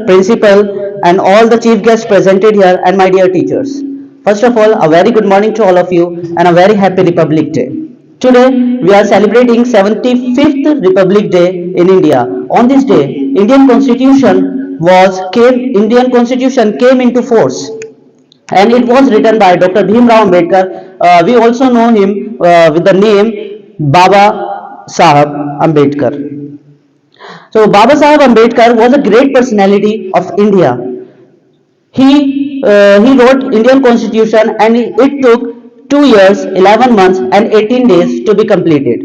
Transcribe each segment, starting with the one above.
principal, and all the chief guests presented here, and my dear teachers. First of all, a very good morning to all of you and a very happy Republic Day. Today, we are celebrating 75th Republic Day in India. On this day, Indian Constitution came into force, and it was written by Dr. Bhimrao Ambedkar. We also know him with the name Baba Sahab Ambedkar. So Baba Saheb Ambedkar was a great personality of India. He wrote Indian Constitution, and it took 2 years, 11 months, and 18 days to be completed.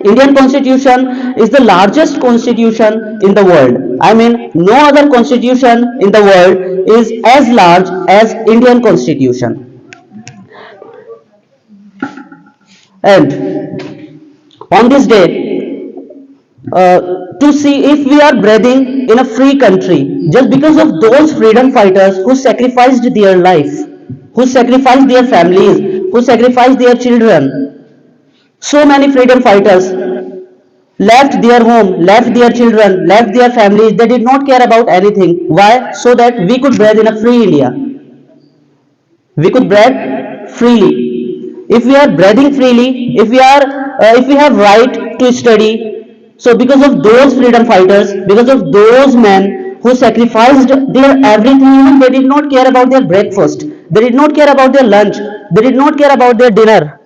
Indian Constitution is the largest constitution in the world. I mean, no other constitution in the world is as large as Indian Constitution. And on this day, to see if we are breathing in a free country just because of those freedom fighters who sacrificed their life, who sacrificed their families, who sacrificed their children. So many freedom fighters left their home, left their children, left their families. They did not care about anything. Why? So that we could breathe in a free India. We could breathe freely. If we are breathing freely, if we have right to study, so because of those freedom fighters, because of those men who sacrificed their everything, even they did not care about their breakfast, they did not care about their lunch, they did not care about their dinner.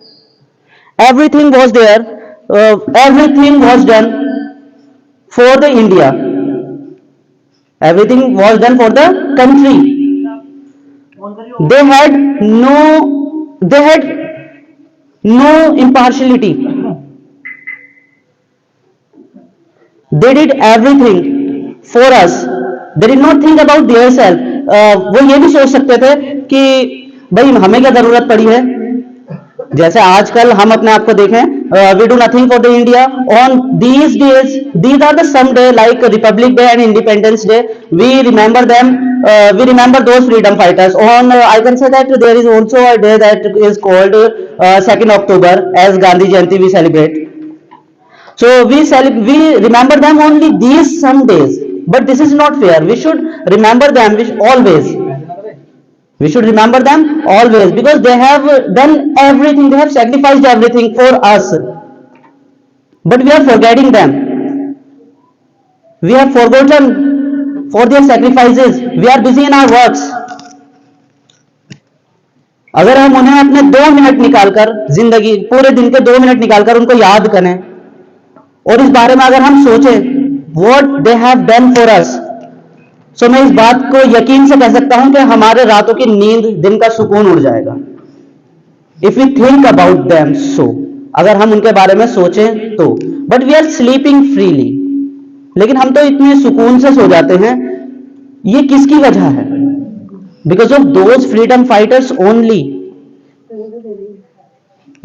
Everything was there, everything was done for the India. Everything was done for the country. They had no impartiality. They did everything for us. They did not think about their self. वो ये भी सोच सकते थे कि भाई हमें क्या जरूरत पड़ी है, जैसे आजकल हम अपने आप को देखें, we do nothing for the India on these days. These are the some day like republic day and independence day. We remember them, we remember those freedom fighters. On I can say that there is also a day that is called 2nd October as Gandhi Jayanti we celebrate. So we remember them only these some days, but this is not fair. We should remember them always. We should remember them always because they have done everything, they have sacrificed everything for us. But we are forgetting them. We have forgotten for their sacrifices. We are busy in our works. अगर हम उन्हें अपने 2 minute निकालकर, जिंदगी पूरे दिन के 2 minute निकालकर उनको याद करें और इस बारे में अगर हम सोचें what they have done for us, so मैं इस बात को यकीन से कह सकता हूं कि हमारे रातों की नींद, दिन का सुकून उड़ जाएगा. If we think about them, so अगर हम उनके बारे में सोचें तो. But we are sleeping freely. लेकिन हम तो इतने सुकून से सो जाते हैं. ये किसकी वजह है? Because of those freedom fighters only.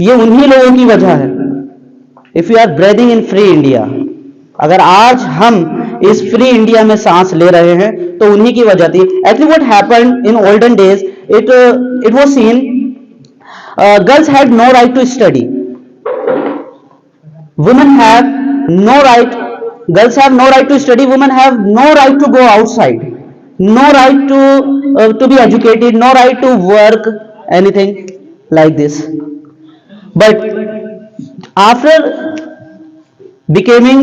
ये उन्हीं लोगों की वजह है. If we are breathing in free India, अगर आज हम इस फ्री इंडिया में सांस ले रहे हैं तो उन्हीं की वजह थी. Actually what happened in olden days, it was seen girls had no right to study. Women have no right. Girls have no right to study. Women have no right to go outside. No right to be educated. No right to work. Anything like this. But after becoming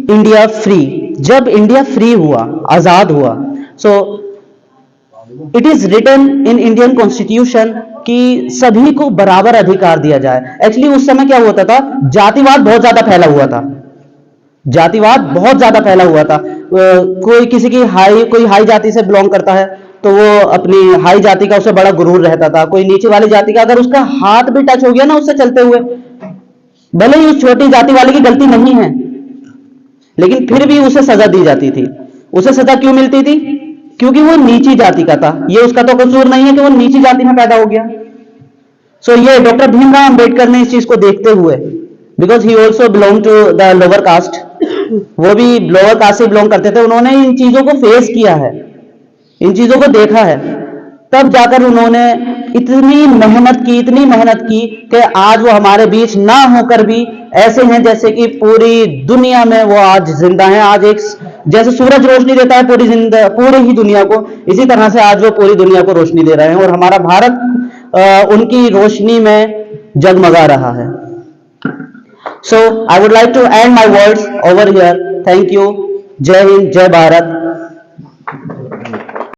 India free, जब India free हुआ, आजाद हुआ, so it is written in Indian Constitution कि सभी को बराबर अधिकार दिया जाए. एक्चुअली उस समय क्या होता था, जातिवाद बहुत ज्यादा फैला हुआ था. जातिवाद बहुत ज्यादा फैला हुआ था. कोई हाई जाति से बिलोंग करता है तो वो अपनी हाई जाति का उससे बड़ा गुरूर रहता था. कोई नीचे वाली जाति का अगर उसका हाथ भी टच हो गया ना उससे चलते हुए, भले ही उस छोटी जाति वाले की गलती नहीं है, लेकिन फिर भी उसे सजा दी जाती थी. उसे सजा क्यों मिलती थी? क्योंकि वो नीची जाति का था. ये उसका तो कसूर नहीं है कि वो नीची जाति में पैदा हो गया. सो ये डॉक्टर भीमराव अंबेडकर ने इस चीज को देखते हुए, because he also belong to the lower caste, वो भी लोअर कास्ट से बिलोंग करते थे, उन्होंने इन चीजों को फेस किया है, इन चीजों को देखा है. तब जाकर उन्होंने इतनी मेहनत की कि आज वो हमारे बीच ना होकर भी ऐसे हैं जैसे कि पूरी दुनिया में वो आज जिंदा हैं। आज एक जैसे सूरज रोशनी देता है पूरी ही दुनिया को, इसी तरह से आज वो पूरी दुनिया को रोशनी दे रहे हैं और हमारा भारत उनकी रोशनी में जगमगा रहा है। So I would like to end my words over here. Thank you. जय हिंद, जय भारत।